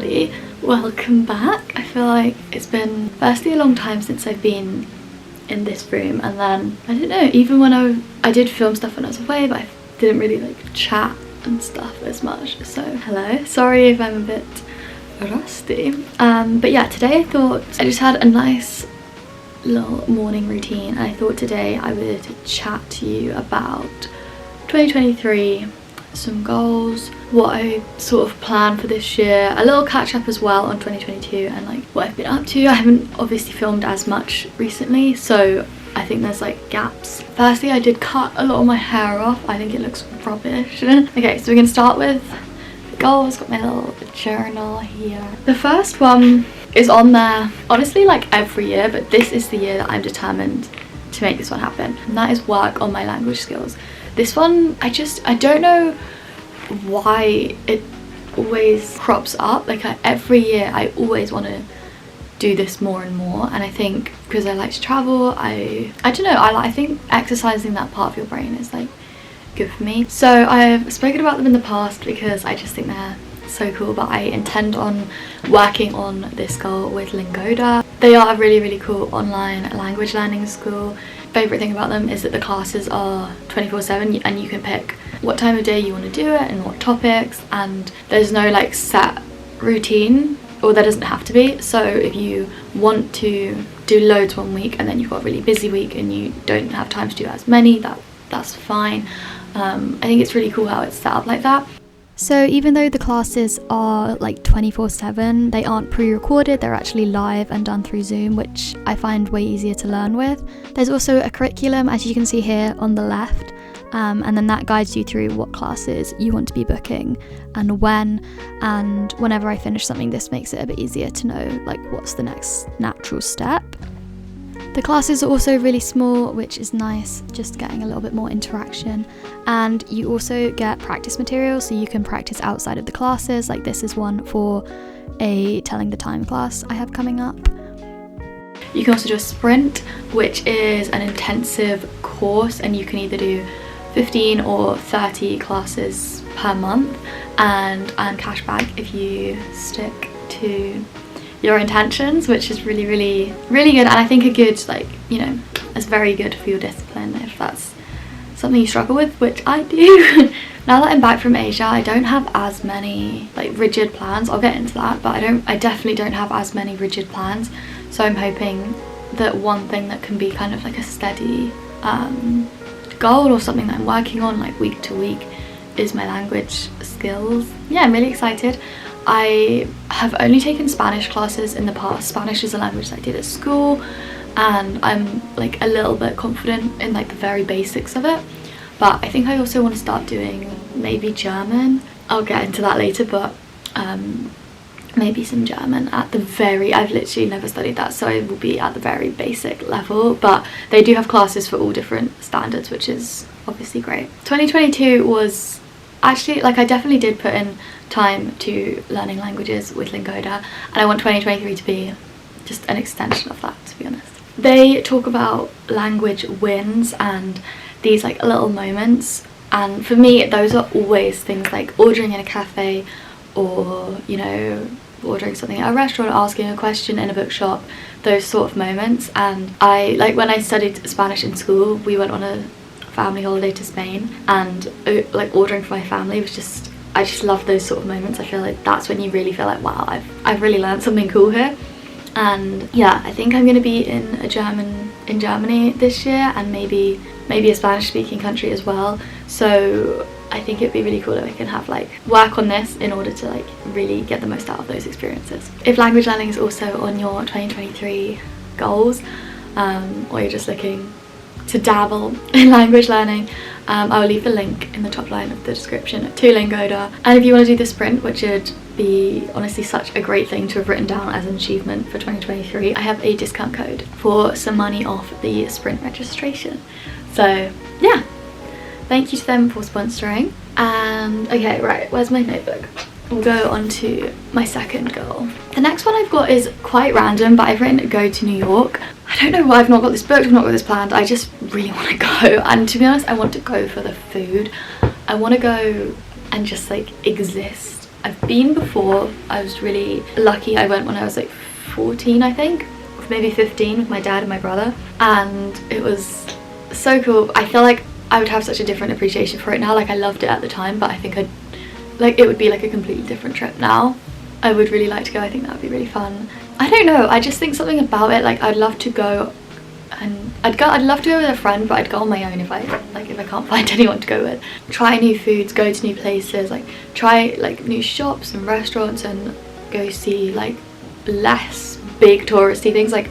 everybody, welcome back. I feel like it's been firstly a long time since I've been in this room, and then I don't know, even when I did film stuff when I was away, but I didn't really like chat and stuff as much. So hello, sorry if I'm a bit rusty, but yeah, today I thought I just had a nice little morning routine, and I thought today I would chat to you about 2023, some goals, what I sort of planned for this year, a little catch up as well on 2022 and like what I've been up to. I haven't obviously filmed as much recently, so I think there's like gaps. Firstly, I did cut a lot of my hair off. I think it looks rubbish. Okay, so we're gonna start with the goals. Got my little journal here. The first one is on there honestly like every year, but this is the year that I'm determined to make this one happen, and that is work on my language skills. This one, I don't know why it always crops up. Like every year I always want to do this more and more, and I think because I like to travel, I don't know, I think exercising that part of your brain is like good for me. So I've spoken about them in the past because I just think they're so cool, but I intend on working on this goal with Lingoda. They are a really cool online language learning school. Favourite thing about them is that the classes are 24/7 and you can pick what time of day you want to do it and what topics, and there's no like set routine, or there doesn't have to be. So if you want to do loads one week and then you've got a really busy week and you don't have time to do as many, that's fine. I think it's really cool how it's set up like that. So even though the classes are like 24/7, they aren't pre-recorded, they're actually live and done through Zoom, which I find way easier to learn with. There's also a curriculum, as you can see here on the left, and then that guides you through what classes you want to be booking and when, and whenever I finish something, this makes it a bit easier to know like what's the next natural step. The classes are also really small, which is nice, just getting a little bit more interaction, and you also get practice materials, so you can practice outside of the classes. Like this is one for a telling the time class I have coming up. You can also do a sprint, which is an intensive course, and you can either do 15 or 30 classes per month and earn cash back if you stick to your intentions, which is really good, and I think a good, like, you know, it's very good for your discipline if that's something you struggle with, which I do. Now that I'm back from Asia, I don't have as many like rigid plans. I'll get into that, but I definitely don't have as many rigid plans, so I'm hoping that one thing that can be kind of like a steady goal or something that I'm working on like week to week is my language skills. Yeah, I'm really excited. I have only taken Spanish classes in the past. Spanish is a language that I did at school, and I'm like a little bit confident in like the very basics of it, but I think I also want to start doing maybe German. I'll get into that later, but maybe some German at the very, I've literally never studied that, so I will be at the very basic level, but they do have classes for all different standards, which is obviously great. 2022 was actually, like, I definitely did put in time to learning languages with Lingoda, and I want 2023 to be just an extension of that, to be honest. They talk about language wins and these like little moments, and for me those are always things like ordering in a cafe, or, you know, ordering something at a restaurant, asking a question in a bookshop, those sort of moments. And I, like, when I studied Spanish in school, we went on a family holiday to Spain, and like ordering for my family was just, I just love those sort of moments. I feel like that's when you really feel like, wow, I've really learned something cool here. And yeah, I think I'm going to be in Germany this year, and maybe a Spanish speaking country as well. So I think it'd be really cool if I can have like work on this in order to like really get the most out of those experiences. If language learning is also on your 2023 goals, or you're just looking to dabble in language learning, I will leave the link in the top line of the description to Lingoda. And if you want to do the sprint, which would be honestly such a great thing to have written down as an achievement for 2023, I have a discount code for some money off the sprint registration. So yeah, thank you to them for sponsoring. And okay, right, where's my notebook? We'll go on to my second goal. The next one I've got is quite random, but I've written go to New York. I don't know why I've not got this booked, I've not got this planned. I just really want to go, and to be honest, I want to go for the food. I want to go and just like exist I've been before. I was really lucky. I went when I was like 14, I think, maybe 15, with my dad and my brother, and it was so cool. I feel like I would have such a different appreciation for it now. Like, I loved it at the time, but I think it would be like a completely different trip now. I would really like to go. I think that would be really fun. I don't know, I just think something about it, like, I'd love to go, and I'd love to go with a friend, but I'd go on my own if I can't find anyone to go with. Try new foods, go to new places, like try like new shops and restaurants, and go see like less big touristy things. Like,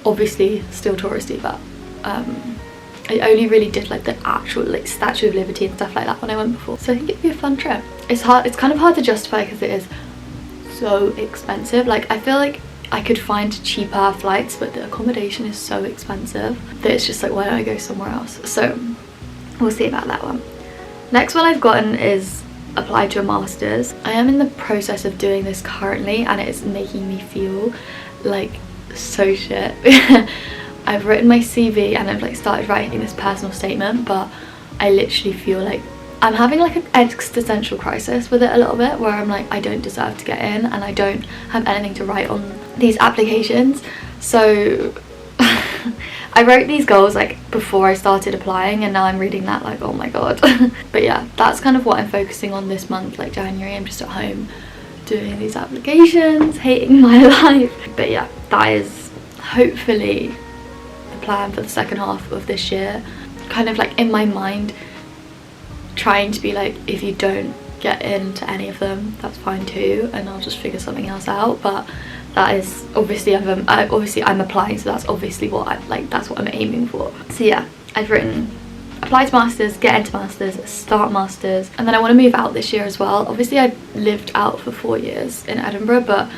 obviously still touristy, but I only really did like the actual like Statue of Liberty and stuff like that when I went before, so I think it'd be a fun trip. It's kind of hard to justify because it is so expensive. Like, I feel like I could find cheaper flights, but the accommodation is so expensive that it's just like, why don't I go somewhere else? So we'll see about that one. Next one I've gotten is apply to a master's. I am in the process of doing this currently, and it is making me feel like so shit. I've written my CV and I've like started writing this personal statement, but I literally feel like I'm having like an existential crisis with it a little bit, where I'm like, I don't deserve to get in, and I don't have anything to write on these applications. So I wrote these goals like before I started applying, and now I'm reading that like, oh my god. But yeah, that's kind of what I'm focusing on this month, like January. I'm just at home doing these applications, hating my life. But yeah, that is hopefully the plan for the second half of this year. Kind of like in my mind trying to be like, if you don't get into any of them, that's fine too, and I'll just figure something else out. But that is obviously I'm applying, so that's obviously what that's what I'm aiming for. So yeah, I've written apply to masters, get into masters, start masters, and then I want to move out this year as well. Obviously I lived out for 4 years in Edinburgh, but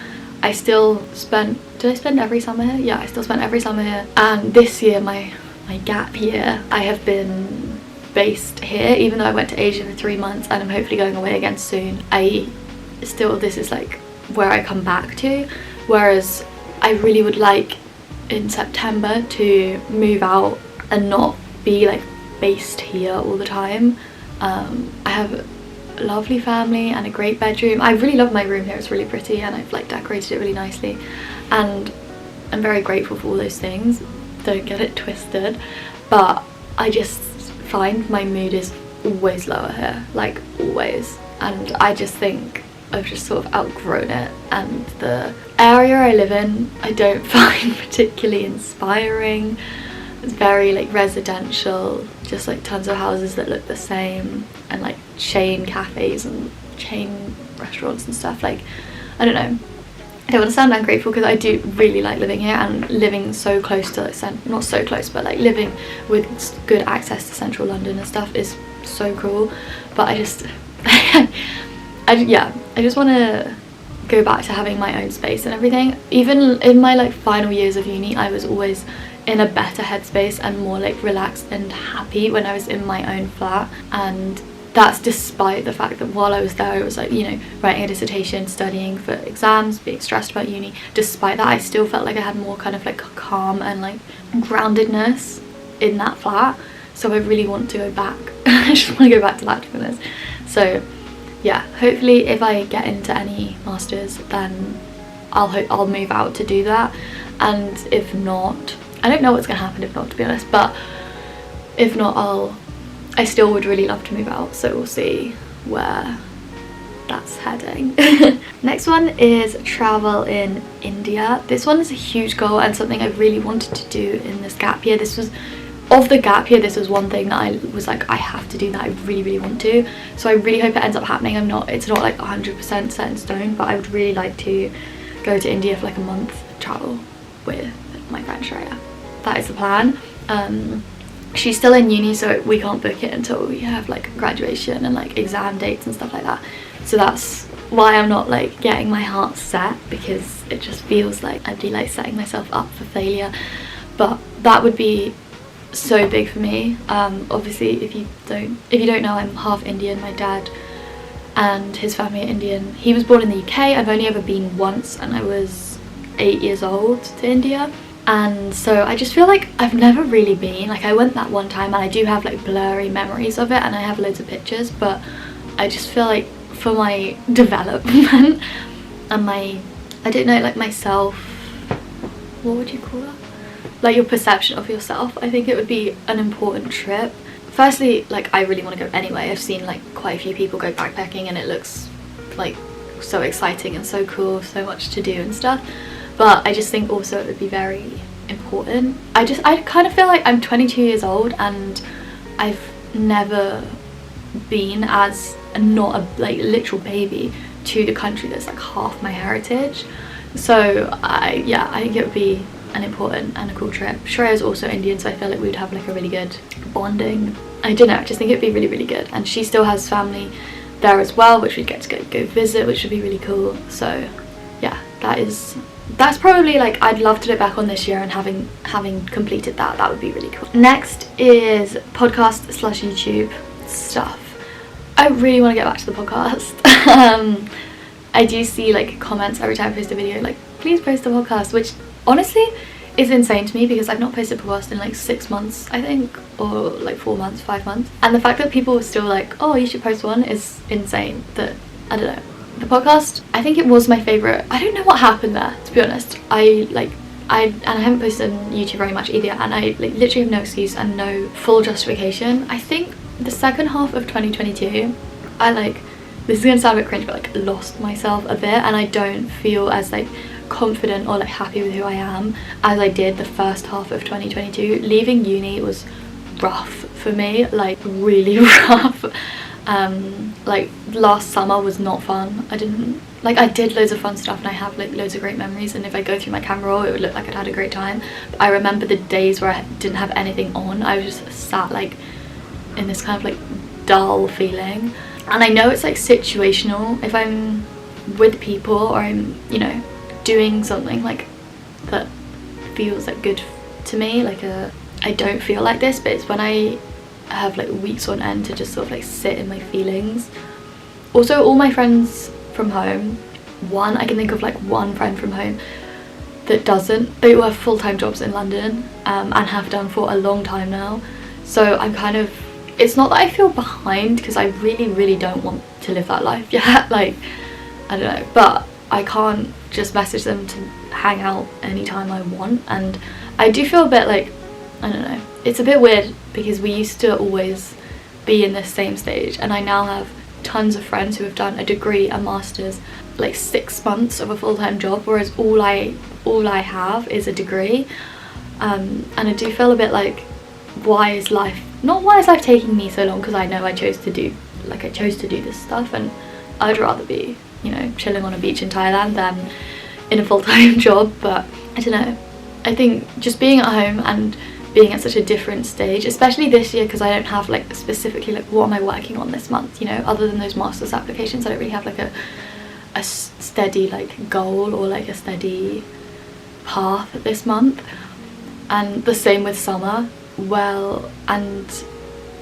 I still spent, did I spend every summer here? Yeah, I still spent every summer here. And this year, my gap year, I have been based here, even though I went to Asia for 3 months, and I'm hopefully going away again soon. This is like where I come back to, whereas I really would like in September to move out and not be like based here all the time. I have a lovely family and a great bedroom. I really love my room here, it's really pretty, and I've like decorated it really nicely, and I'm very grateful for all those things, don't get it twisted. But I just find my mood is always lower here, like always, and I just think I've just sort of outgrown it, and the area I live in I don't find particularly inspiring. It's very like residential, just like tons of houses that look the same, and like chain cafes and chain restaurants and stuff. Like, I don't know, I don't want to sound ungrateful because I do really like living here, and living so close to like not so close, but like living with good access to central London and stuff is so cool. But I just I just want to go back to having my own space and everything. Even in my like final years of uni, I was always in a better headspace and more like relaxed and happy when I was in my own flat, and that's despite the fact that while I was there I was like, you know, writing a dissertation, studying for exams, being stressed about uni. Despite that, I still felt like I had more kind of like calm and like groundedness in that flat. So I really want to go back. I just want to go back to that, to be honest. So yeah, hopefully if I get into any masters, then I'll move out to do that. And if not, I don't know what's gonna happen if not, to be honest, but if not, I still would really love to move out, so we'll see where that's heading. Next one is travel in India. This one is a huge goal and something I really wanted to do in this gap year. This was one thing that I was like, I have to do that, I really, really want to. So I really hope it ends up happening. It's not like 100% set in stone, but I would really like to go to India for like a month, travel with my friend Shreya. That is the plan. She's still in uni, so we can't book it until we have like graduation and like exam dates and stuff like that. So that's why I'm not like getting my heart set, because it just feels like I'd be like setting myself up for failure. But that would be so big for me. Obviously if you don't know, I'm half Indian. My dad and his family are Indian. He was born in the UK. I've only ever been once, and I was 8 years old, to India. And so I just feel like I've never really been. Like, I went that one time and I do have like blurry memories of it, and I have loads of pictures, but I just feel like for my development and my, I don't know, like myself, what would you call that? Like your perception of yourself. I think it would be an important trip. Firstly, like I really want to go anyway. I've seen like quite a few people go backpacking and it looks like so exciting and so cool, so much to do and stuff. But I just think also it would be very important. I kind of feel like I'm 22 years old and I've never been as not a like literal baby to the country that's like half my heritage. So I think it would be an important and a cool trip. Shreya is also Indian, so I feel like we would have like a really good bonding. I don't know, I just think it'd be really, really good. And she still has family there as well, which we'd get to go visit, which would be really cool. So yeah, that's probably like, I'd love to look back on this year and having completed that would be really cool. Next is podcast / YouTube stuff. I really want to get back to the podcast. I do see like comments every time I post a video like, please post the podcast, which honestly is insane to me because I've not posted a podcast in like 6 months, I think, or like 4 months, 5 months. And the fact that people are still like, oh, you should post one is insane. That, I don't know. The podcast, I think it was my favourite. I don't know what happened there, to be honest. I haven't posted on YouTube very much either, and I like literally have no excuse and no full justification. I think the second half of 2022, this is gonna sound a bit cringe, but like lost myself a bit, and I don't feel as like confident or like happy with who I am as I did the first half of 2022. Leaving uni was rough for me, like really rough. Like last summer was not fun. I did loads of fun stuff and I have like loads of great memories, and if I go through my camera roll it would look like I'd had a great time. But I remember the days where I didn't have anything on. I was just sat like in this kind of like dull feeling, and I know it's like situational. If I'm with people or I'm, you know, doing something like that feels like good to me, like I don't feel like this, but it's when I have like weeks on end to just sort of like sit in my feelings. Also, all my friends from home, I can think of like one friend from home that doesn't. They all have full-time jobs in London and have done for a long time now. So I'm kind of, it's not that I feel behind because I really, really don't want to live that life yet. Like, I don't know, but I can't just message them to hang out anytime I want. And I do feel a bit like, I don't know, it's a bit weird because we used to always be in this same stage, and I now have tons of friends who have done a degree, a master's, like 6 months of a full-time job, whereas all I have is a degree. And I do feel a bit like, why is life taking me so long? Because I know I chose to do this stuff, and I'd rather be, you know, chilling on a beach in Thailand than in a full-time job. But I don't know, I think just being at home and being at such a different stage, especially this year, because I don't have like specifically like what am I working on this month, you know, other than those master's applications. I don't really have like a steady like goal or like a steady path this month. And the same with summer. Well, and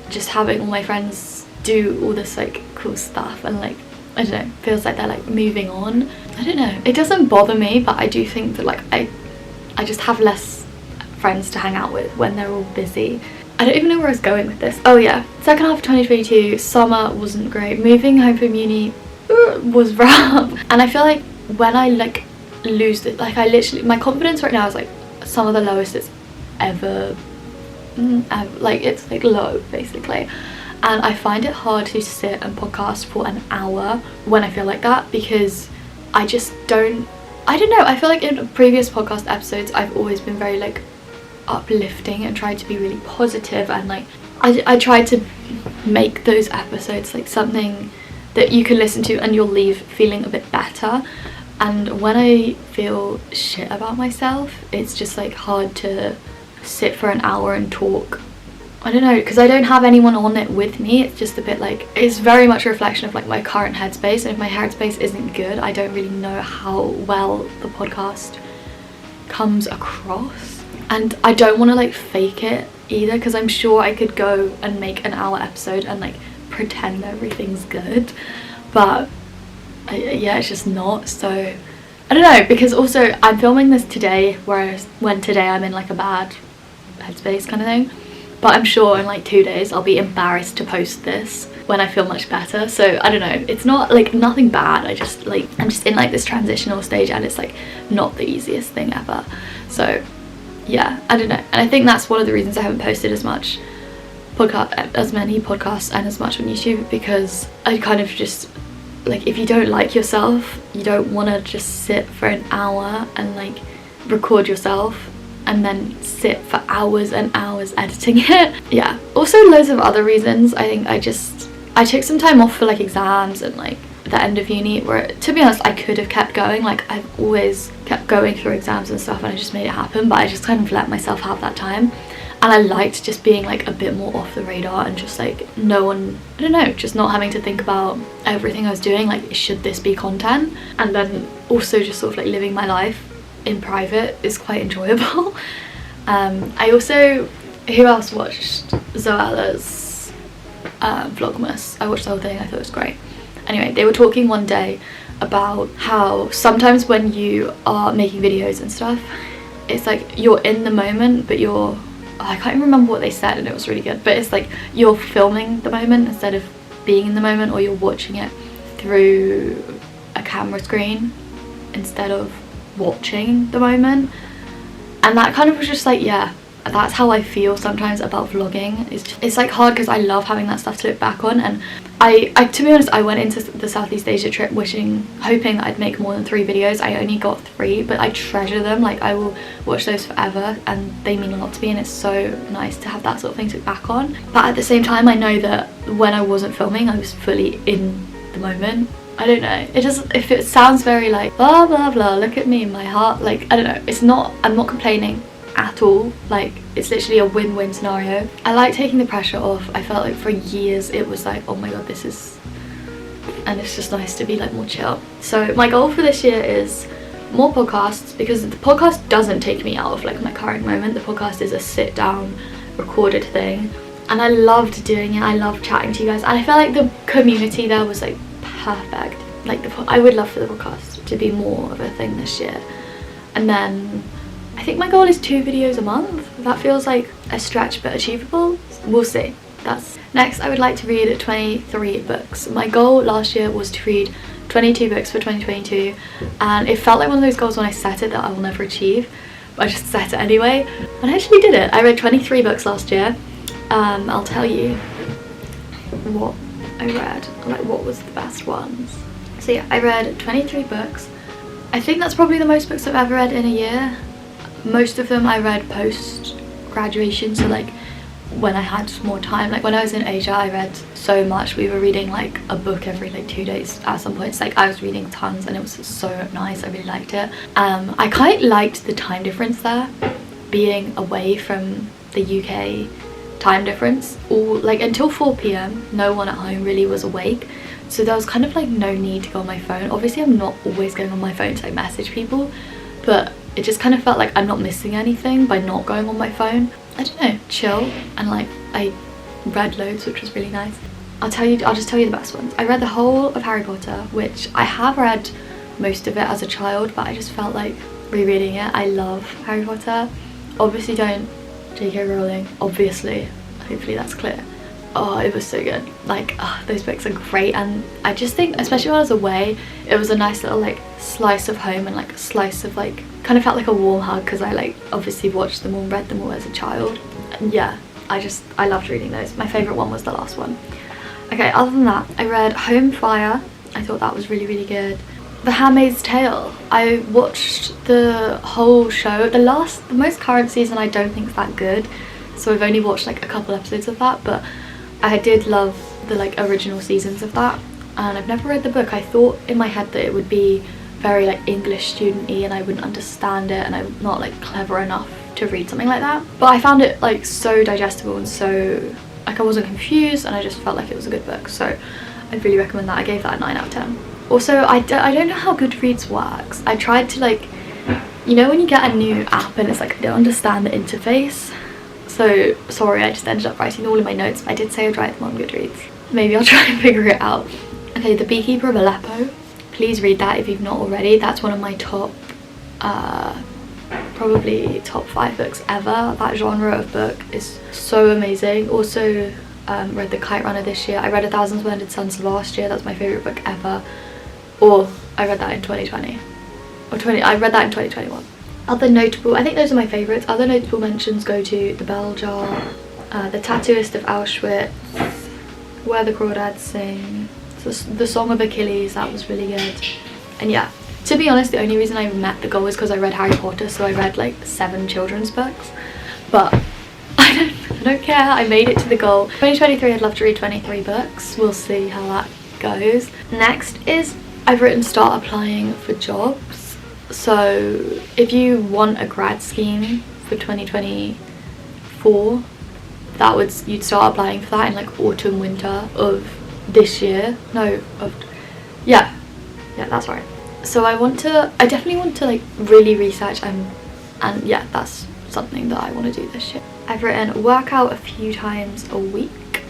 just having all my friends do all this like cool stuff, and like, I don't know, feels like they're like moving on. I don't know, it doesn't bother me, but I do think that like I just have less friends to hang out with when they're all busy. I don't even know where I was going with this. Oh yeah, second half of 2022, summer wasn't great. Moving home from uni was rough. And I feel like when I like lose it, like I literally, my confidence right now is like some of the lowest it's ever, like it's like low basically. And I find it hard to sit and podcast for an hour when I feel like that, because I just don't, I don't know, I feel like in previous podcast episodes I've always been very like uplifting and tried to be really positive, and like I tried to make those episodes like something that you can listen to and you'll leave feeling a bit better. And when I feel shit about myself, it's just like hard to sit for an hour and talk. I don't know, because I don't have anyone on it with me. It's just a bit like, it's very much a reflection of like my current headspace, and if my headspace isn't good, I don't really know how well the podcast comes across. And I don't want to like fake it either, because I'm sure I could go and make an hour episode and like pretend everything's good, but yeah, it's just not. So I don't know, because also I'm filming this today, whereas when today I'm in like a bad headspace kind of thing. but I'm sure in like 2 days I'll be embarrassed to post this when I feel much better. So I don't know, it's not like nothing bad, I just like, I'm just in like this transitional stage and it's like not the easiest thing ever. So yeah, I don't know, and I think that's one of the reasons I haven't posted as many podcasts and as much on YouTube, because I kind of just like, if you don't like yourself, you don't want to just sit for an hour and like record yourself and then sit for hours and hours editing it. Yeah, also loads of other reasons. I think I took some time off for like exams and like the end of uni, where to be honest I could have kept going. Like I've always kept going through exams and stuff and I just made it happen, but I just kind of let myself have that time. And I liked just being like a bit more off the radar and just like no one, I don't know, just not having to think about everything I was doing, like should this be content? And then also just sort of like living my life in private is quite enjoyable. I also, who else watched Zoella's Vlogmas? I watched the whole thing, I thought it was great. Anyway, they were talking one day about how sometimes when you are making videos and stuff, it's like you're in the moment but you're, I can't even remember what they said and it was really good, but it's like you're filming the moment instead of being in the moment, or you're watching it through a camera screen instead of watching the moment. And that kind of was just like, yeah, that's how I feel sometimes about vlogging. It's like hard because I love having that stuff to look back on, and I to be honest, I went into the Southeast Asia trip hoping that I'd make more than 3 videos. I only got 3, but I treasure them. Like I will watch those forever and they mean a lot to me, and it's so nice to have that sort of thing to look back on. But at the same time, I know that when I wasn't filming, I was fully in the moment. I don't know, if it sounds very like blah blah blah, look at me, my heart, like I don't know, it's not, I'm not complaining at all. Like it's literally a win-win scenario. I like taking the pressure off. I felt like for years it was like, oh my god, this is, and it's just nice to be like more chill. So my goal for this year is more podcasts, because the podcast doesn't take me out of like my current moment. The podcast is a sit down recorded thing and I loved doing it. I loved chatting to you guys, and I felt like the community there was like perfect. Like I would love for the podcast to be more of a thing this year. And then I think my goal is 2 videos a month. That feels like a stretch but achievable. We'll see. That's next. I would like to read 23 books. My goal last year was to read 22 books for 2022, and it felt like one of those goals when I set it that I will never achieve, but I just set it anyway, and I actually did it. I read 23 books last year. I'll tell you what I read, like what was the best ones. So yeah, I read 23 books. I think that's probably the most books I've ever read in a year. Most of them I read post graduation, so like when I had more time. Like when I was in Asia, I read so much. We were reading like a book every like 2 days at some points. Like I was reading tons and it was so nice. I really liked it. I quite liked the time difference there, being away from the UK time difference. All like until 4 p.m. no one at home really was awake, so there was kind of like no need to go on my phone. Obviously I'm not always going on my phone to like message people, but it just kind of felt like I'm not missing anything by not going on my phone. I don't know, chill. And like I read loads, which was really nice. I'll just tell you the best ones. I read the whole of Harry Potter, which I have read most of it as a child, but I just felt like rereading it. I love Harry Potter. Obviously don't J.K. Rowling, obviously, hopefully that's clear. Oh, it was so good. Like those books are great, and I just think, especially when I was away, it was a nice little like slice of home, and like a slice of like, kind of felt like a warm hug, because I like obviously watched them all, read them all as a child. And yeah, I loved reading those. My favourite one was the last one. Okay, other than that, I read Home Fire. I thought that was really, really good. The Handmaid's Tale. I watched the whole show. The most current season I don't think is that good, so I've only watched like a couple episodes of that, but I did love the like original seasons of that. And I've never read the book. I thought in my head that it would be very like English student-y and I wouldn't understand it, and I'm not like clever enough to read something like that. But I found it like so digestible and so like I wasn't confused, and I just felt like it was a good book, so I'd really recommend that. I gave that a 9 out of 10. Also, I don't know how Goodreads works. I tried to like, you know when you get a new app and it's like I don't understand the interface, so sorry, I just ended up writing all of my notes, but I did say I'd write them on Goodreads. Maybe I'll try and figure it out. Okay, The Beekeeper of Aleppo. Please read that if you've not already. That's one of my top probably top 5 books ever. That genre of book is so amazing. Also read The Kite Runner this year. I read 1,000 Splendid Suns last year. That's my favourite book ever. Or I read that in 2020. I read that in 2021. Other notable, I think those are my favourites. Other notable mentions go to The Bell Jar, The Tattooist of Auschwitz, Where the Crawdads Sing, The Song of Achilles, that was really good. And yeah, to be honest, the only reason I met the goal is because I read Harry Potter, so I read like 7 children's books. But I don't care, I made it to the goal. 2023, I'd love to read 23 books. We'll see how that goes. Next is I've written start applying for jobs. So if you want a grad scheme for 2024, you'd start applying for that in like autumn winter of this year. Yeah, that's right. So I definitely want to like really research and yeah, that's something that I want to do this year. I've written work out a few times a week.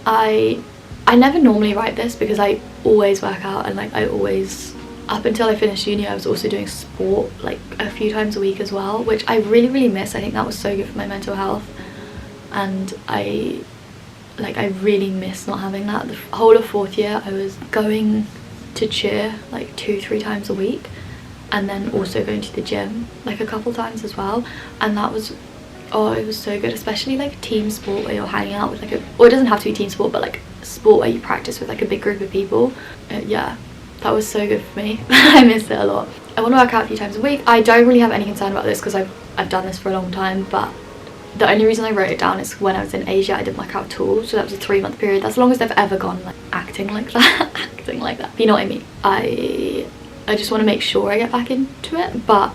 I never normally write this because I always work out, and like I always, up until I finished uni, I was also doing sport like a few times a week as well, which I really miss. I think that was so good for my mental health, and I really miss not having that. The whole of 4th year I was going to cheer like 2-3 times a week, and then also going to the gym like a couple times as well, and that was, oh, it was so good, especially like team sport where you're hanging out with like it doesn't have to be team sport, but like sport where you practice with like a big group of people. Yeah, that was so good for me. I miss it a lot. I want to work out a few times a week. I don't really have any concern about this because I've done this for a long time, but the only reason I wrote it down is when I was in Asia I didn't work out at all, so that was a 3-month period. That's the longest I've ever gone like acting like that. Acting like that, you know what I mean. I just want to make sure I get back into it, but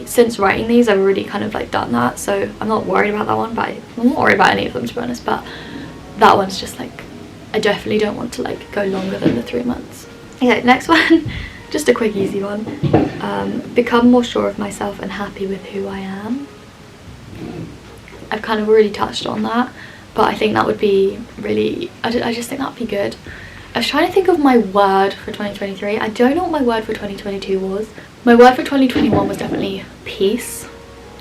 since writing these I've already kind of like done that, so I'm not worried about that one. But I'm not worried about any of them, to be honest, but that one's just like, I definitely don't want to like go longer than the 3 months. Okay, next one, just a quick easy one. Become more sure of myself and happy with who I am. I've kind of already touched on that, but I think that would be really, I just think that would be good. I was trying to think of my word for 2023. I don't know what my word for 2022 was. My word for 2021 was definitely peace,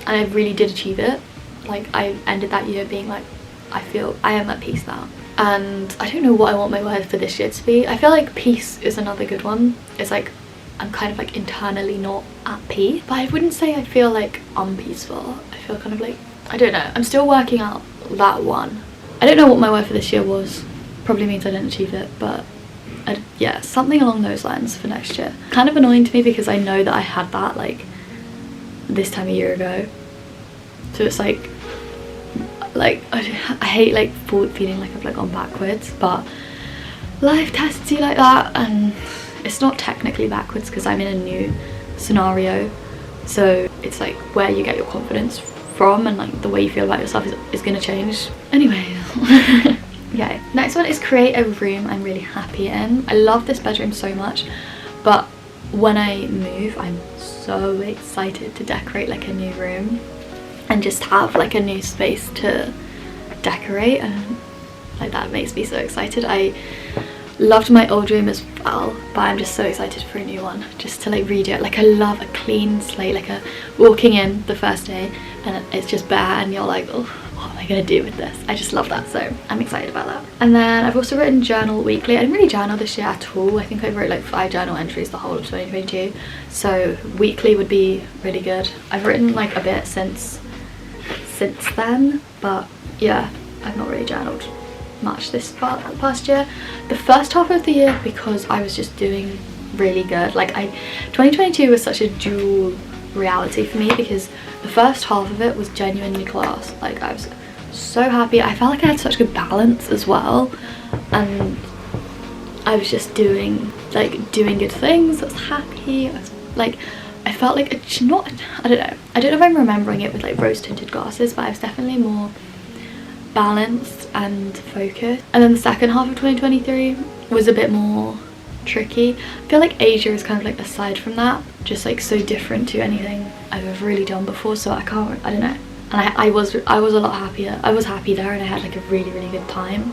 and I really did achieve it. Like I ended that year being like, I feel I am at peace now. And I don't know what I want my word for this year to be. I feel like peace is another good one. It's like I'm kind of like internally not at peace, but I wouldn't say I feel like unpeaceful. I feel kind of like, I don't know, I'm still working out that one. I don't know what my word for this year was. Probably means I didn't achieve it, but yeah, something along those lines for next year. Kind of annoying to me because I know that I had that like this time a year ago, so it's like I hate like feeling like I've like gone backwards, but life tests you like that, and it's not technically backwards because I'm in a new scenario, so it's like where you get your confidence from and like the way you feel about yourself is gonna change. Anyway. Okay, next one is create a room I'm really happy in. I love this bedroom so much, but when I move I'm so excited to decorate like a new room and just have like a new space to decorate, and like that makes me so excited. I loved my old room as well, but I'm just so excited for a new one, just to like redo it. Like I love a clean slate, like a walking in the first day and it's just bare and you're like, oh, what am I gonna do with this? I just love that, so I'm excited about that. And then I've also written journal weekly. I didn't really journal this year at all. I think I wrote like 5 journal entries the whole of 2022, so weekly would be really good. I've written like a bit since then, but yeah, I've not really journaled much this past year. The first half of the year, because I was just doing really good, like 2022 was such a dual reality for me because the first half of it was genuinely class. Like I was so happy. I felt like I had such good balance as well, and I was just doing good things. I was happy. I felt like it's not, I don't know if I'm remembering it with like rose tinted glasses, but I was definitely more balanced and focused. And then the second half of 2023 was a bit more tricky. I feel like Asia is kind of like aside from that, just like so different to anything I've ever really done before, so I don't know. And I was a lot happier. I was happy there and I had like a really good time,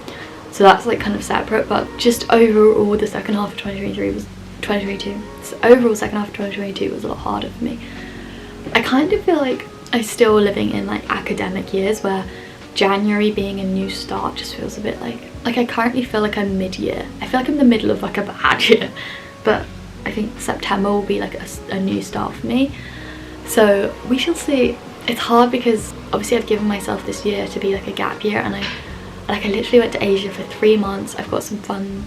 so that's like kind of separate. But just overall the second half of 2022 so overall second half of 2022 was a lot harder for me, I kind of feel like I'm still living in like academic years where January being a new start just feels a bit like I currently feel like I'm mid-year. I feel like I'm in the middle of like a bad year, but I think September will be like a new start for me, so we shall see. It's hard because obviously I've given myself this year to be like a gap year, and I literally went to Asia for 3 months. I've got some fun,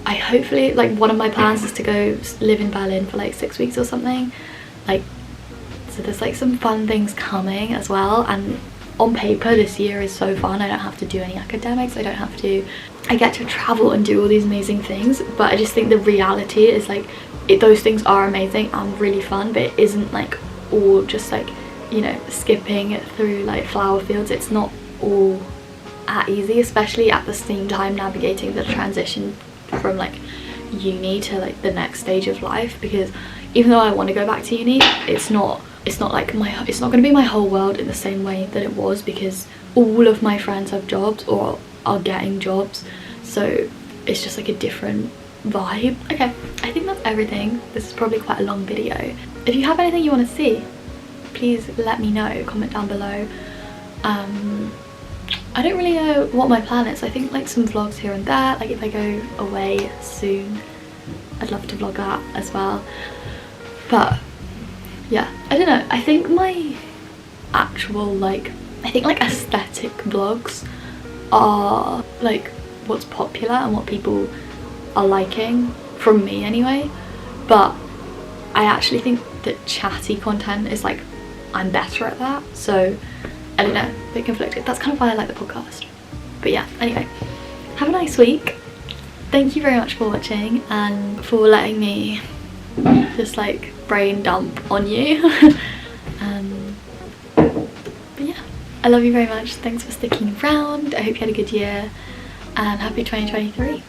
I hopefully, like one of my plans is to go live in Berlin for like 6 weeks or something, like, so there's like some fun things coming as well. And on paper this year is so fun. I don't have to do any academics, I get to travel and do all these amazing things, but I just think the reality is like those things are amazing and really fun, but it isn't like all just like, you know, skipping through like flower fields. It's not all that easy, especially at the same time navigating the transition from like uni to like the next stage of life, because even though I want to go back to uni, it's not like it's not going to be my whole world in the same way that it was, because all of my friends have jobs or are getting jobs, so it's just like a different vibe. Okay, I think that's everything. This is probably quite a long video. If you have anything you want to see, please let me know, comment down below. I don't really know what my plan is. I think like some vlogs here and there, like if I go away soon I'd love to vlog that as well, but yeah, I don't know. I think my actual like aesthetic vlogs are like what's popular and what people are liking, from me anyway, but I actually think that chatty content is like, I'm better at that, so I don't know, a bit conflicted. That's kind of why I like the podcast. But yeah, anyway, have a nice week. Thank you very much for watching and for letting me just like brain dump on you. But yeah, I love you very much. Thanks for sticking around. I hope you had a good year and happy 2023.